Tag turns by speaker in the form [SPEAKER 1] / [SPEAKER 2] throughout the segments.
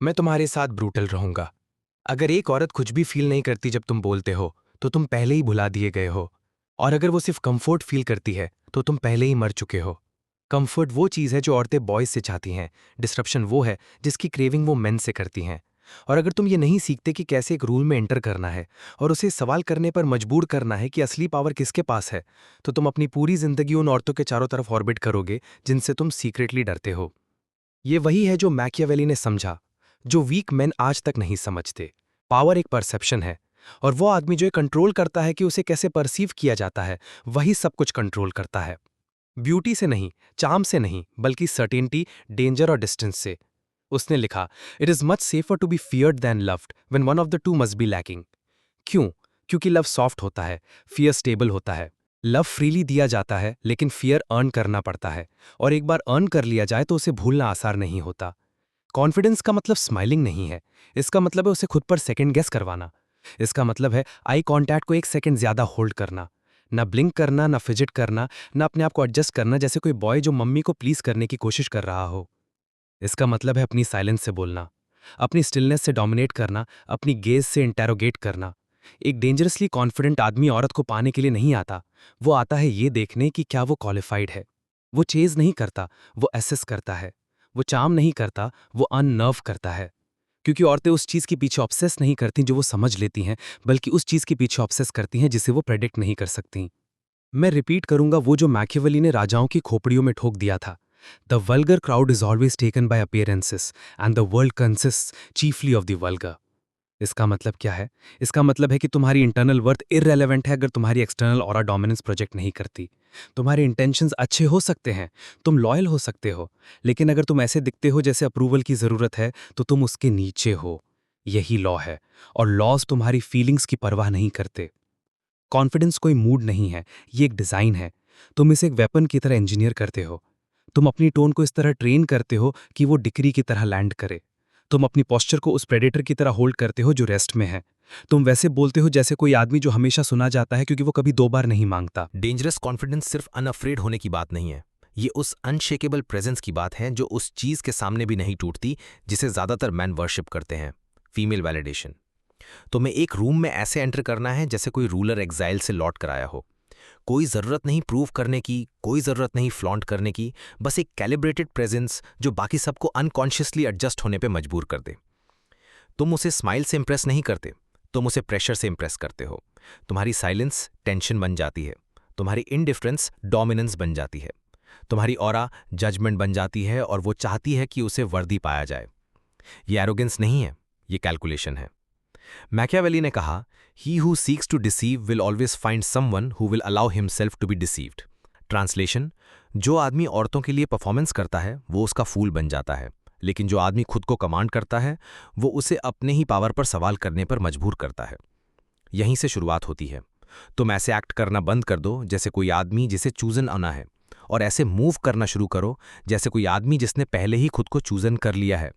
[SPEAKER 1] मैं तुम्हारे साथ ब्रूटल रहूंगा। अगर एक औरत कुछ भी फील नहीं करती जब तुम बोलते हो, तो तुम पहले ही भुला दिए गए हो। और अगर वो सिर्फ कंफर्ट फील करती है, तो तुम पहले ही मर चुके हो। कंफर्ट वो चीज़ है जो औरतें बॉयज से चाहती हैं। डिस्ट्रप्शन वो है जिसकी क्रेविंग वो मेन से करती हैं। और अगर तुम ये नहीं सीखते कि कैसे एक रूल में एंटर करना है और उसे सवाल करने पर मजबूर करना है कि असली पावर किसके पास है, तो तुम अपनी पूरी जिंदगी उन औरतों के चारों तरफ ऑर्बिट करोगे जिनसे तुम सीक्रेटली डरते हो। ये वही है जो मैकियावेली ने समझा, जो वीक मेन आज तक नहीं समझते। पावर एक परसेप्शन है, और वो आदमी जो ये कंट्रोल करता है कि उसे कैसे परसीव किया जाता है, वही सब कुछ कंट्रोल करता है। ब्यूटी से नहीं, चार्म से नहीं, बल्कि सर्टेनिटी, डेंजर और डिस्टेंस से। उसने लिखा, it is much safer to be feared than loved when one of the two must be lacking. क्यों? क्योंकि लव सॉफ्ट होता है, फियर स्टेबल होता है। लव फ्रीली दिया जाता है, लेकिन फियर अर्न करना पड़ता है। और एक बार अर्न कर लिया जाए तो उसे भूलना आसान नहीं होता। कॉन्फिडेंस का मतलब स्माइलिंग नहीं है। इसका मतलब है उसे खुद पर सेकंड गेस करवाना। इसका मतलब है आई कांटेक्ट को एक सेकंड ज्यादा होल्ड करना। ना ब्लिंक करना, ना फिजिट करना, ना अपने आप को एडजस्ट करना जैसे कोई बॉय जो मम्मी को प्लीज करने की कोशिश कर रहा हो। इसका मतलब है अपनी साइलेंस से बोलना, अपनी स्टिलनेस से डोमिनेट करना, अपनी गेज से इंटेरोगेट करना। एक डेंजरसली कॉन्फिडेंट आदमी औरत को पाने के लिए नहीं आता। वो आता है ये देखने कि क्या वो क्वालिफाइड है। वो चेज नहीं करता, वो एसेस करता है। वो चार्म नहीं करता, वो अननर्व करता है। क्योंकि औरतें उस चीज के पीछे ऑब्सेस नहीं करती जो वो समझ लेती हैं, बल्कि उस चीज के पीछे ऑब्सेस करती हैं जिसे वो प्रेडिक्ट नहीं कर सकती। मैं रिपीट करूंगा वो जो मैकियावेली ने राजाओं की खोपड़ियों में ठोक दिया था। The vulgar crowd is always taken by appearances and the world consists chiefly of the vulgar. इसका मतलब क्या है? इसका मतलब है कि तुम्हारी इंटरनल वर्थ इररेलेवेंट है अगर तुम्हारी एक्सटर्नल ऑरा डोमिनेंस प्रोजेक्ट नहीं करती। तुम्हारे इंटेंशंस अच्छे हो सकते हैं, तुम लॉयल हो सकते हो, लेकिन अगर तुम ऐसे दिखते हो जैसे अप्रूवल की जरूरत है, तो तुम उसके नीचे हो। यही लॉ है, और लॉज तुम्हारी फीलिंग्स की परवाह नहीं करते। कॉन्फिडेंस कोई मूड नहीं है, ये एक डिजाइन है। तुम इसे एक वेपन की तरह इंजीनियर करते हो। तुम अपनी टोन को इस तरह ट्रेन करते हो कि वो डिक्री की तरह लैंड करे। तुम अपनी पोस्चर को उस प्रेडेटर की तरह होल्ड करते हो जो रेस्ट में है। तुम वैसे बोलते हो जैसे कोई आदमी जो हमेशा सुना जाता है क्योंकि वो कभी दो बार नहीं मांगता।
[SPEAKER 2] डेंजरस कॉन्फिडेंस सिर्फ अनअफ्रेड होने की बात नहीं है। ये उस अनशेकेबल प्रेजेंस की बात है जो उस चीज के सामने भी नहीं टूटती जिसे ज्यादातर मैन वर्शिप करते हैं, फीमेल वैलिडेशन। तो मैं एक रूम में ऐसे एंटर करना है जैसे कोई रूलर एग्जाइल से लौट कर आया हो। कोई जरूरत नहीं प्रूव करने की, कोई जरूरत नहीं फ्लॉन्ट करने की, बस एक कैलिब्रेटेड प्रेजेंस जो बाकी सबको अनकॉन्शियसली एडजस्ट होने पे मजबूर कर दे। तुम उसे स्माइल से इंप्रेस नहीं करते, तुम उसे प्रेशर से इंप्रेस करते हो। तुम्हारी साइलेंस टेंशन बन जाती है, तुम्हारी इनडिफरेंस डोमिनेंस बन जाती है, तुम्हारी ऑरा जजमेंट बन जाती है, और वो चाहती है कि उसे वर्दी पाया जाए। ये एरोगेंस नहीं है, ये कैलकुलेशन है। मैकियावेली ने कहा, he who seeks to deceive will always find someone who will allow himself to be deceived. Translation, जो आदमी औरतों के लिए परफॉर्मेंस करता है वो उसका फूल बन जाता है, लेकिन जो आदमी खुद को कमांड करता है वो उसे अपने ही पावर पर सवाल करने पर मजबूर करता है। यहीं से शुरुआत होती है। तुम ऐसे एक्ट करना बंद कर दो जैसे कोई आदमी जिसे चूजन आना है, और ऐसे मूव करना शुरू करो जैसे कोई आदमी जिसने पहले ही खुद को चूजन कर लिया है।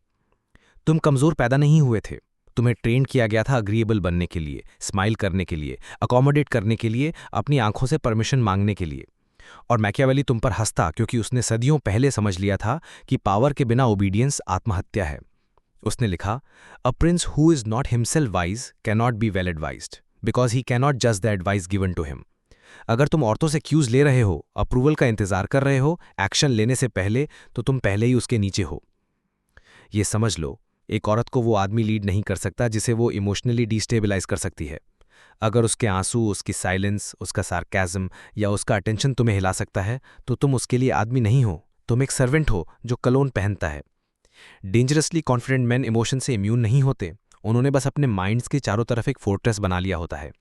[SPEAKER 2] तुम कमजोर पैदा नहीं हुए थे, तुम्हें ट्रेन किया गया था अग्रीएबल बनने के लिए, स्माइल करने के लिए, अकोमोडेट करने के लिए, अपनी आंखों से परमिशन मांगने के लिए। और मैकियावेली तुम पर हंसता क्योंकि उसने सदियों पहले समझ लिया था कि पावर के बिना ओबीडियंस आत्महत्या है। उसने लिखा, a prince who is not himself wise can not be well advised because he can not जज the advice given to him. अगर तुम औरतों से क्यूज ले रहे हो, अप्रूवल का इंतजार कर रहे हो एक्शन लेने से पहले, तो तुम पहले ही उसके नीचे हो। ये समझ लो, एक औरत को वो आदमी लीड नहीं कर सकता जिसे वो इमोशनली डिस्टेबलाइज कर सकती है। अगर उसके आंसू, उसकी साइलेंस, उसका सार्केज्म या उसका अटेंशन तुम्हें हिला सकता है, तो तुम उसके लिए आदमी नहीं हो, तुम एक सर्वेंट हो जो कलोन पहनता है। डेंजरसली कॉन्फिडेंट मैन इमोशन से इम्यून नहीं होते, उन्होंने बस अपने माइंड्स के चारों तरफ एक फोर्ट्रेस बना लिया होता है।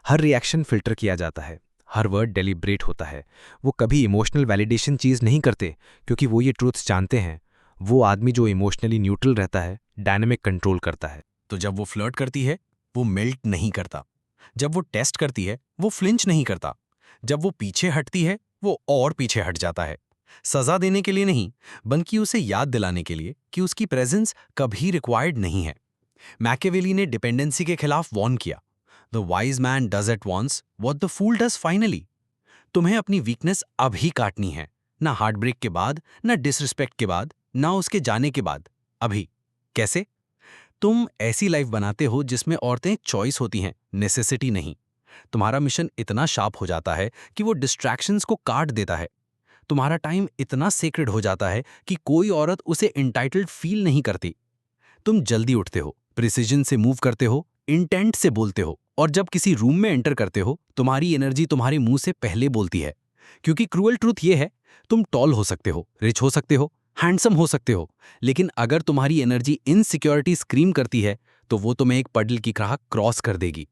[SPEAKER 2] हर रिएक्शन फिल्टर किया जाता है, हर वर्ड डेलिब्रेट होता है। वो कभी इमोशनल वैलिडेशन चीज नहीं करते, क्योंकि वो ये ट्रूथ्स जानते हैं। वो आदमी जो इमोशनली न्यूट्रल रहता है, डायनेमिक कंट्रोल करता है।
[SPEAKER 3] तो जब वो फ्लर्ट करती है, वो मेल्ट नहीं करता। जब वो टेस्ट करती है, वो फ्लिंच नहीं करता। जब वो पीछे हटती है, वो और पीछे हट जाता है। सजा देने के लिए नहीं, बल्कि उसे याद दिलाने के लिए कि उसकी प्रेजेंस कभी रिक्वायर्ड नहीं है। मैकियावेली ने डिपेंडेंसी के खिलाफ वॉर्न किया, the wise man does at once what the fool does finally. तुम्हें अपनी वीकनेस अभी काटनी है, ना हार्ट ब्रेक के बाद, ना डिसरिस्पेक्ट के बाद, ना उसके जाने के बाद। अभी। कैसे? तुम ऐसी लाइफ बनाते हो जिसमें औरतें चॉइस होती हैं, नेसेसिटी नहीं। तुम्हारा मिशन इतना शार्प हो जाता है कि वो डिस्ट्रैक्शंस को काट देता है। तुम्हारा टाइम इतना सेक्रेड हो जाता है कि कोई औरत उसे इंटाइटल्ड फील नहीं करती। तुम जल्दी उठते हो, प्रिसीजन से मूव करते हो, इंटेंट से बोलते हो, और जब किसी रूम में एंटर करते हो तुम्हारी एनर्जी तुम्हारे मुंह से पहले बोलती है। क्योंकि क्रूअल ट्रूथ ये है, तुम टॉल हो सकते हो, रिच हो सकते हो, हैंडसम हो सकते हो, लेकिन अगर तुम्हारी एनर्जी इनसिक्योरिटी स्क्रीम करती है तो वो तुम्हें एक पडल की राह क्रॉस कर देगी।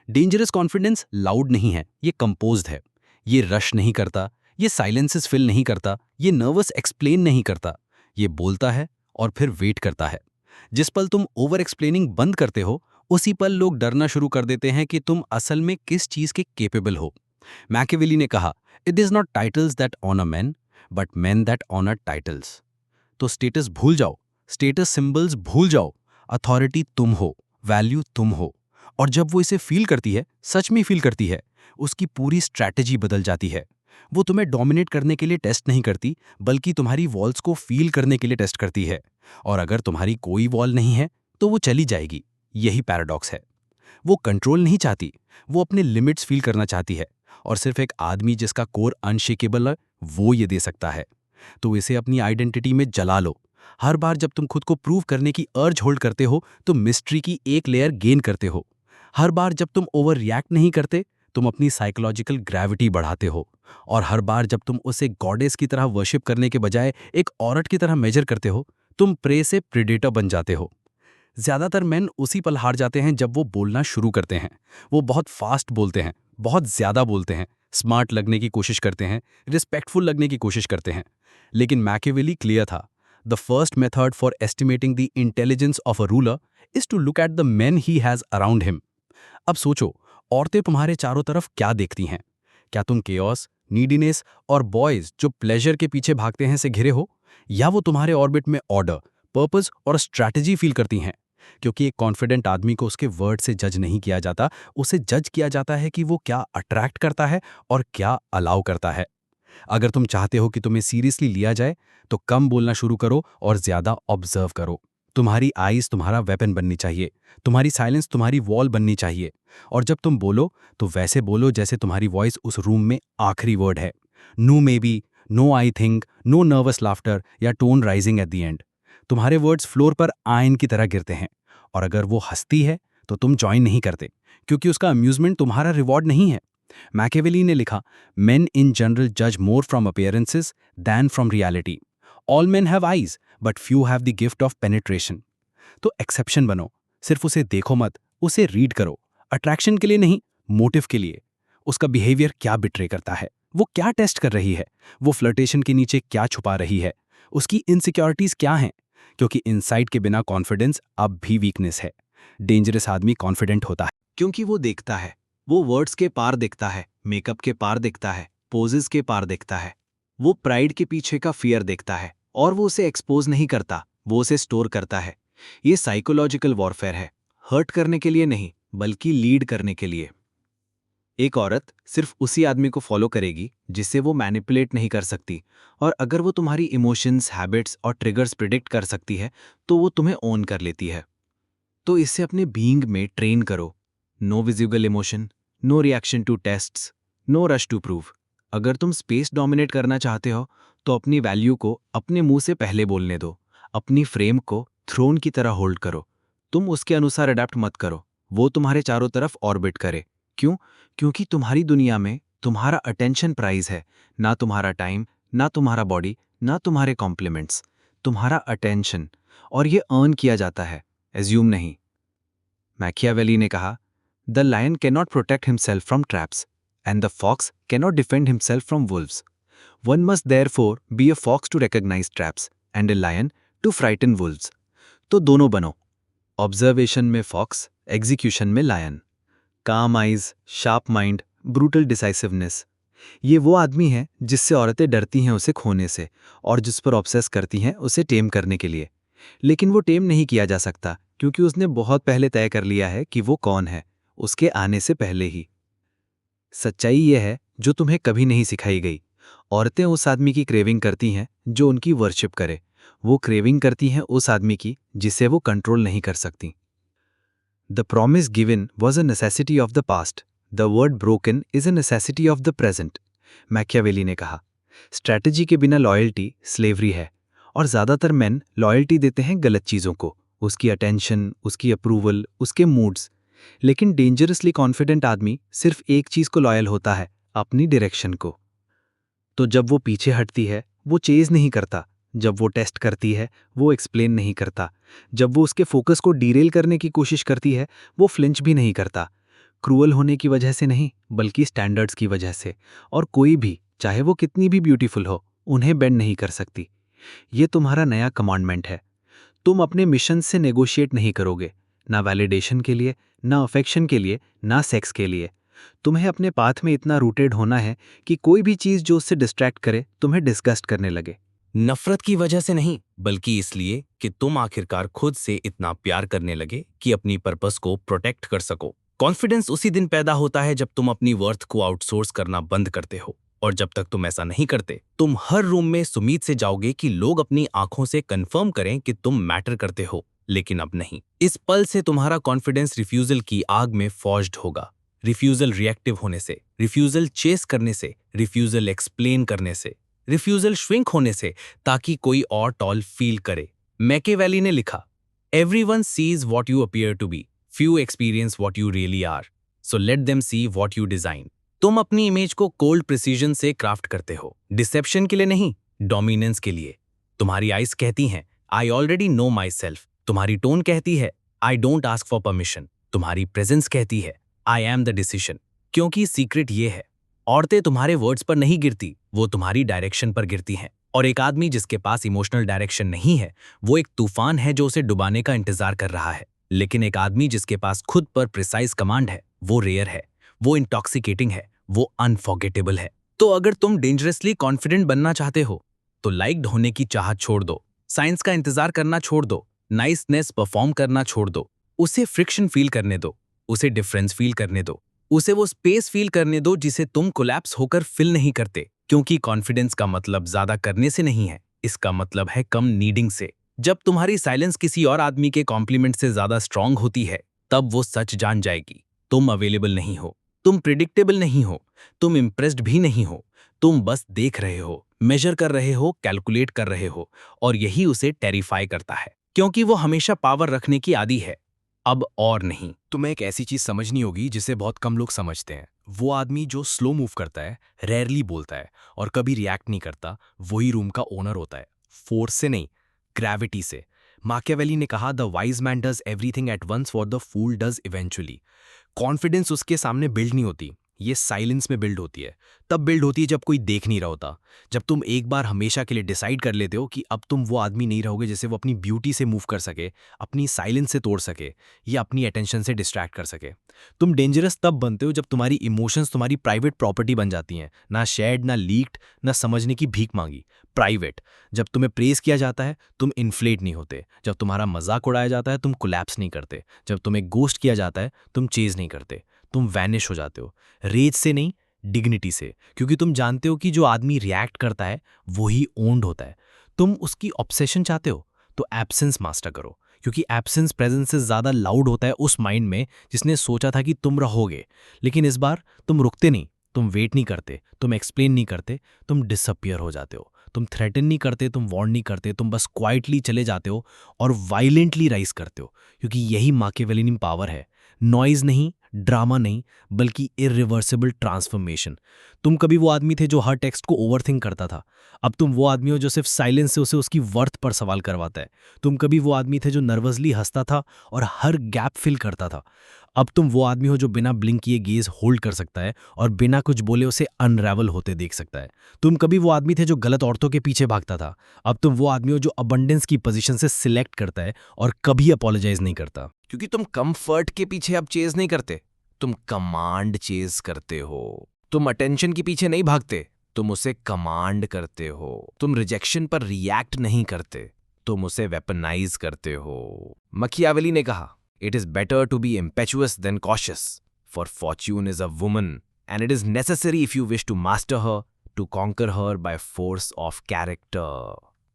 [SPEAKER 3] डेंजरस कॉन्फिडेंस लाउड नहीं है, ये कंपोज्ड है। ये रश नहीं करता, ये साइलेंसेस फिल नहीं करता, ये नर्वस एक्सप्लेन नहीं करता। ये बोलता है और फिर वेट करता है। जिस पल तुम ओवर एक्सप्लेनिंग बंद करते हो उसी पल लोग डरना शुरू कर देते हैं कि तुम असल में किस चीज के केपेबल हो। मैकियावेली ने कहा, it is not titles that honour men but men that honour titles. तो स्टेटस भूल जाओ, स्टेटस सिंबल्स भूल जाओ। अथॉरिटी तुम हो, वैल्यू तुम हो। और जब वो इसे फील करती है, सच में फील करती है, उसकी पूरी स्ट्रैटेजी बदल जाती है। वो तुम्हें डोमिनेट करने के लिए टेस्ट नहीं करती, बल्कि तुम्हारी वॉल्स को फील करने के लिए टेस्ट करती है। और अगर तुम्हारी कोई वॉल नहीं है तो वो चली जाएगी। यही पैराडॉक्स है। वो कंट्रोल नहीं चाहती, वो अपने लिमिट्स फील करना चाहती है। और सिर्फ एक आदमी जिसका कोर अनशेकेबल है वो ये दे सकता है। तो इसे अपनी आइडेंटिटी में जला लो। हर बार जब तुम खुद को प्रूव करने की अर्ज होल्ड करते हो तो मिस्ट्री की एक लेयर गेन करते हो। हर बार जब तुम ओवर रिएक्ट नहीं करते तुम अपनी साइकोलॉजिकल ग्रेविटी बढ़ाते हो। और हर बार जब तुम उसे गॉडेस की तरह वर्शिप करने के बजाय एक औरत की तरह मेजर करते हो तुम प्रे से प्रेडेटर बन जाते हो। ज्यादातर मेन उसी पल हार जाते हैं जब वो बोलना शुरू करते हैं। वो बहुत फास्ट बोलते हैं, बहुत ज्यादा बोलते हैं, स्मार्ट लगने की कोशिश करते हैं, रिस्पेक्टफुल लगने की कोशिश करते हैं। लेकिन मैकियावेली क्लियर था, the first method for estimating the intelligence of a ruler is to look at the men he has around him. अब सोचो, औरतें तुम्हारे चारों तरफ क्या देखती हैं? क्या तुम केओस, नीडीनेस और बॉयज जो प्लेजर के पीछे भागते हैं से घिरे हो, या वो तुम्हारे ऑर्बिट में ऑर्डर, पर्पस और स्ट्रैटेजी फील करती हैं? क्योंकि एक कॉन्फिडेंट आदमी को उसके वर्ड से जज नहीं किया जाता, उसे जज किया जाता है कि वो क्या अट्रैक्ट करता है और क्या अलाउ करता है। अगर तुम चाहते हो कि तुम्हें सीरियसली लिया जाए तो कम बोलना शुरू करो और ज्यादा ऑब्जर्व करो। तुम्हारी आईज तुम्हारा वेपन बननी चाहिए, तुम्हारी साइलेंस तुम्हारी वॉल बननी चाहिए। और जब तुम बोलो तो वैसे बोलो जैसे तुम्हारी वॉइस उस रूम में आखिरी वर्ड है। No maybe, no I think, no nervous laughter या tone rising at the end. तुम्हारे वर्ड्स फ्लोर पर आयन की तरह गिरते हैं। और अगर वो हंसती है तो तुम ज्वाइन नहीं करते, क्योंकि उसका अम्यूजमेंट तुम्हारा रिवॉर्ड नहीं है। मैकियावेली ने लिखा, मेन इन जनरल जज more from appearances than from reality. All men have eyes but few have the gift of penetration. तो एक्सेप्शन बनो, सिर्फ उसे देखो मत, उसे रीड करो। अट्रैक्शन के लिए नहीं, मोटिव के लिए। उसका बिहेवियर क्या बिट्रे करता है, वो क्या टेस्ट कर रही है, वो फ्लर्टेशन के नीचे क्या छुपा रही है, उसकी इनसिक्योरिटीज क्या हैं। क्योंकि इनसाइट के बिना कॉन्फिडेंस अब भी वीकनेस है। डेंजरस आदमी कॉन्फिडेंट होता है
[SPEAKER 4] क्योंकि वो देखता है, वो वर्ड्स के पार देखता है, मेकअप के पार देखता है, पोजेस के पार देखता है। वो प्राइड के पीछे का फियर देखता है और वो उसे एक्सपोज नहीं करता, वो उसे स्टोर करता है। ये साइकोलॉजिकल वॉरफेयर है, हर्ट करने के लिए नहीं बल्कि लीड करने के लिए। एक औरत सिर्फ उसी आदमी को फॉलो करेगी जिसे वो मैनिपुलेट नहीं कर सकती। और अगर वो तुम्हारी इमोशंस, हैबिट्स और ट्रिगर्स प्रिडिक्ट कर सकती है तो वो तुम्हें ओन कर लेती है। तो इसे अपने बीइंग में ट्रेन करो। No visible emotion, no reaction to tests, no rush to prove. अगर तुम स्पेस डोमिनेट करना चाहते हो तो अपनी वैल्यू को अपने मुंह से पहले बोलने दो। अपनी फ्रेम को थ्रोन की तरह होल्ड करो। तुम उसके अनुसार अडेप्ट मत करो, वो तुम्हारे चारों तरफ ऑर्बिट करे। क्यों? क्योंकि तुम्हारी दुनिया में तुम्हारा अटेंशन प्राइज है, ना तुम्हारा टाइम, ना तुम्हारा बॉडी, ना तुम्हारे कॉम्प्लीमेंट्स। तुम्हारा अटेंशन। और ये अर्न किया जाता है, एज्यूम नहीं। मैकियावेली ने कहा, the lion cannot protect himself from traps and the fox cannot defend himself from wolves. One must therefore be a fox to recognise traps and a lion to frighten wolves. तो दोनों बनो, observation में fox, execution में lion. Calm eyes, sharp mind, brutal decisiveness. ये वो आदमी है जिससे औरतें डरती हैं उसे खोने से, और जिस पर ऑब्सेस करती हैं उसे टेम करने के लिए। लेकिन वो टेम नहीं किया जा सकता क्योंकि उसने बहुत पहले तय कर लिया है कि वो कौन है, उसके आने से पहले ही। सच्चाई ये है जो तुम्हें कभी नहीं सिखाई गई। औरतें उस आदमी की क्रेविंग करती हैं जो उनकी वर्शिप करे। वो क्रेविंग करती हैं उस आदमी की जिसे वो कंट्रोल नहीं कर सकती। The promise given was a necessity of the past, the word broken is a necessity of the present, Machiavelli ने कहा। स्ट्रैटेजी के बिना लॉयल्टी स्लेवरी है, और ज़्यादातर मैन लॉयल्टी देते हैं गलत चीज़ों को, उसकी अटेंशन, उसकी अप्रूवल, उसके मूड्स। लेकिन डेंजरसली कॉन्फिडेंट आदमी सिर्फ एक चीज़ को लॉयल होता है, अपनी डायरेक्शन को। तो जब वो पीछे हटती है, वो चेज़ नहीं करता। जब वो टेस्ट करती है, वो एक्सप्लेन नहीं करता। जब वो उसके फोकस को डीरेल करने की कोशिश करती है, वो फ्लिंच भी नहीं करता। क्रूअल होने की वजह से नहीं, बल्कि स्टैंडर्ड्स की वजह से। और कोई भी, चाहे वो कितनी भी ब्यूटीफुल हो, उन्हें बेंड नहीं कर सकती। ये तुम्हारा नया कमांडमेंट है। तुम अपने मिशन से नेगोशिएट नहीं करोगे, ना वैलिडेशन के लिए, ना अफेक्शन के लिए, ना सेक्स के लिए। तुम्हें अपने पाथ में इतना रूटेड होना है कि कोई भी चीज़ जो उससे डिस्ट्रैक्ट करे तुम्हें डिस्गस्ट करने लगे।
[SPEAKER 2] नफरत की वजह से नहीं, बल्कि इसलिए कि तुम आखिरकार खुद से इतना प्यार करने लगे कि अपनी पर्पस को प्रोटेक्ट कर सको। कॉन्फिडेंस उसी दिन पैदा होता है जब तुम अपनी वर्थ को आउटसोर्स करना बंद करते हो। और जब तक तुम ऐसा नहीं करते, तुम हर रूम में इस उम्मीद से जाओगे कि लोग अपनी आंखों से कंफर्म करें कि तुम मैटर करते हो, लेकिन अब नहीं। इस पल से तुम्हारा कॉन्फिडेंस रिफ्यूजल की आग में फॉर्ज्ड होगा। रिफ्यूजल रिएक्टिव होने से, रिफ्यूजल चेस करने से, रिफ्यूजल एक्सप्लेन करने से, रिफ्यूजल श्रिंक होने से, ताकि कोई और टॉल फील करे। मैकियावेली ने लिखा, everyone sees what you appear to be, few experience what you really are, so let them see what you design. तुम अपनी इमेज को कोल्ड प्रिसीजन से क्राफ्ट करते हो, डिसेप्शन के लिए नहीं, डोमिनेंस के लिए। तुम्हारी आइज कहती हैं, I already know my self. तुम्हारी टोन कहती है, I don't ask for permission. तुम्हारी प्रेजेंस कहती है, आई एम द डिसीजन। क्योंकि सीक्रेट ये है, औरतें तुम्हारे वर्ड्स पर नहीं गिरती, वो तुम्हारी डायरेक्शन पर गिरती हैं। और एक आदमी जिसके पास इमोशनल डायरेक्शन नहीं है, वो एक तूफान है जो उसे डुबाने का इंतजार कर रहा है। लेकिन एक आदमी जिसके पास खुद पर प्रिसाइज कमांड है, वो रेयर है, वो इंटॉक्सिकेटिंग है, वो अनफॉरगेटेबल है। तो अगर तुम डेंजरसली कॉन्फिडेंट बनना चाहते हो, तो लाइक्ड होने की चाहत छोड़ दो, साइंस का इंतजार करना छोड़ दो, नाइसनेस परफॉर्म करना छोड़ दो। उसे फ्रिक्शन फील करने दो, उसे डिफरेंस फील करने दो, उसे वो स्पेस फील करने दो जिसे तुम कोलैप्स होकर फिल नहीं करते। क्योंकि कॉन्फिडेंस का मतलब ज्यादा करने से नहीं है, इसका मतलब है कम नीडिंग से। जब तुम्हारी साइलेंस किसी और आदमी के कॉम्प्लीमेंट से ज्यादा स्ट्रांग होती है, तब वो सच जान जाएगी। तुम अवेलेबल नहीं हो, तुम प्रिडिक्टेबल नहीं हो, तुम इम्प्रेस्ड भी नहीं हो, तुम बस देख रहे हो, मेजर कर रहे हो, कैलकुलेट कर रहे हो। और यही उसे टेरिफाई करता है, क्योंकि वो हमेशा पावर रखने की आदी है, अब और नहीं।
[SPEAKER 3] तुम्हें एक ऐसी चीज समझनी होगी जिसे बहुत कम लोग समझते हैं। वो आदमी जो स्लो मूव करता है, रेयरली बोलता है और कभी रिएक्ट नहीं करता, वही रूम का ओनर होता है। फोर्स से नहीं, ग्रेविटी से। माकियावेली ने कहा, the wise man does everything at once what the fool does eventually. Confidence उसके सामने बिल्ड नहीं होती, ये साइलेंस में बिल्ड होती है। तब बिल्ड होती है जब कोई देख नहीं रहा होता, जब तुम एक बार हमेशा के लिए डिसाइड कर लेते हो कि अब तुम वो आदमी नहीं रहोगे जिसे वो अपनी ब्यूटी से मूव कर सके, अपनी साइलेंस से तोड़ सके या अपनी अटेंशन से डिस्ट्रैक्ट कर सके। तुम डेंजरस तब बनते हो जब तुम्हारी इमोशंस तुम्हारी प्राइवेट प्रॉपर्टी बन जाती हैं, ना शेयर्ड, ना लीक्ड, ना समझने की भीख मांगी, प्राइवेट। जब तुम्हें प्रेज किया जाता है, तुम इन्फ्लेट नहीं होते। जब तुम्हारा मजाक उड़ाया जाता है, तुम कोलैप्स नहीं करते। जब तुम्हें गोस्ट किया जाता है, तुम चेज नहीं करते, तुम वैनिश हो जाते हो। रेज से नहीं, डिग्निटी से, क्योंकि तुम जानते हो कि जो आदमी रिएक्ट करता है वही ओन्ड होता है। तुम उसकी ऑब्सेशन चाहते हो, तो एब्सेंस मास्टर करो, क्योंकि एब्सेंस प्रेजेंस से ज़्यादा लाउड होता है उस माइंड में जिसने सोचा था कि तुम रहोगे। लेकिन इस बार तुम रुकते नहीं, तुम वेट नहीं करते, तुम एक्सप्लेन नहीं करते, तुम डिसअपियर हो जाते हो। तुम थ्रेटन नहीं करते, तुम वार्न नहीं करते, तुम बस क्वाइटली चले जाते हो और वायलेंटली राइज करते हो, क्योंकि यही माकियावेलियन पावर है। नॉइज नहीं, ड्रामा नहीं, बल्कि इरिवर्सिबल ट्रांसफॉर्मेशन। तुम कभी वो आदमी थे जो हर टेक्स्ट को ओवरथिंक करता था, अब तुम वो आदमी हो जो सिर्फ साइलेंस से उसे उसकी वर्थ पर सवाल करवाता है। तुम कभी वो आदमी थे जो नर्वसली हंसता था और हर गैप फिल करता था, अब तुम वो आदमी हो जो बिना ब्लिंक किए गेज होल्ड कर सकता है और बिना कुछ बोले उसे अनरेवल होते देख सकता है। तुम कभी वो आदमी थे जो गलत औरतों के पीछे भागता था, अब तुम वो आदमी हो जो अबंडेंस की पोजीशन से सिलेक्ट करता है और कभी अपोलोजाइज नहीं करता, क्योंकि तुम कंफर्ट के पीछे अब चेज नहीं करते, तुम कमांड चेज करते हो। तुम अटेंशन के पीछे नहीं भागते, तुम उसे कमांड करते हो। तुम रिजेक्शन पर रिएक्ट नहीं करते, तुम उसे वेपनाइज करते हो। माकियावेली ने कहा, it is better to be impetuous than cautious, for fortune is a woman, and it is necessary if you wish to master her, to conquer her by force of character.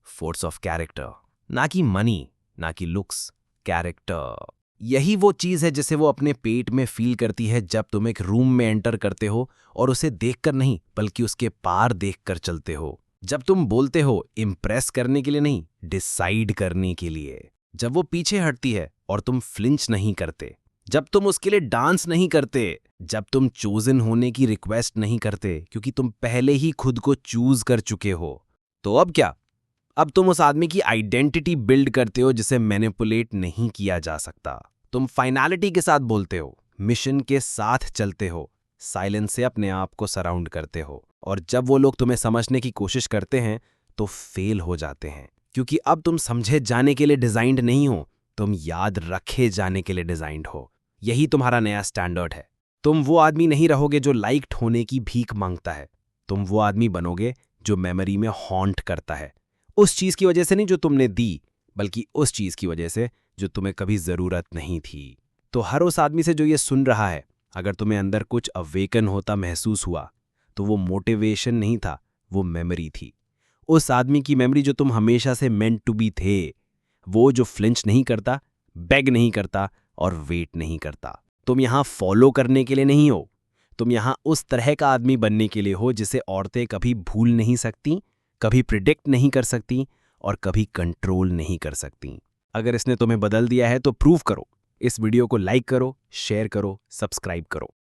[SPEAKER 2] Force of character. ना कि money, ना कि looks, character. यही वो चीज़ है जिसे वो अपने पेट में फील करती है जब तुम एक रूम में एंटर करते हो और उसे देखकर नहीं बल्कि उसके पार देखकर चलते हो। जब तुम बोलते हो इम्प्रेस करने के लिए नहीं, डिसाइड करने के लिए। जब वो पीछे हटती है और तुम फ्लिंच नहीं करते। जब तुम उसके लिए डांस नहीं करते। जब तुम चोजन होने की रिक्वेस्ट नहीं करते क्योंकि तुम पहले ही खुद को चूज कर चुके हो। तो अब क्या? अब तुम उस आदमी की आइडेंटिटी बिल्ड करते हो जिसे मैनिपुलेट नहीं किया जा सकता। तुम फाइनलिटी के साथ बोलते हो, मिशन के साथ चलते हो, साइलेंस से अपने आप को सराउंड करते हो। और जब वो लोग तुम्हें समझने की कोशिश करते हैं तो फेल हो जाते हैं, क्योंकि अब तुम समझे जाने के लिए डिजाइंड नहीं हो, तुम याद रखे जाने के लिए डिजाइंड हो। यही तुम्हारा नया स्टैंडर्ड है। तुम वो आदमी नहीं रहोगे जो लाइक्ड होने की भीख मांगता है। तुम वो आदमी बनोगे जो मेमोरी में हॉन्ट करता है, उस चीज की वजह से नहीं जो तुमने दी, बल्कि उस चीज की वजह से जो तुम्हें कभी जरूरत नहीं थी। तो हर उस आदमी से जो ये सुन रहा है, अगर तुम्हें अंदर कुछ अवेकन होता महसूस हुआ तो वो मोटिवेशन नहीं था, वो मेमोरी थी। उस आदमी की मेमोरी जो तुम हमेशा से मेंट टू बी थे, वो जो फ्लिंच नहीं करता, बेग नहीं करता और वेट नहीं करता। तुम यहां फॉलो करने के लिए नहीं हो, तुम यहां उस तरह का आदमी बनने के लिए हो जिसे औरतें कभी भूल नहीं सकती, कभी प्रिडिक्ट नहीं कर सकती और कभी कंट्रोल नहीं कर सकती। अगर इसने तुम्हें बदल दिया है तो प्रूव करो। इस वीडियो को लाइक करो, शेयर करो, सब्सक्राइब करो।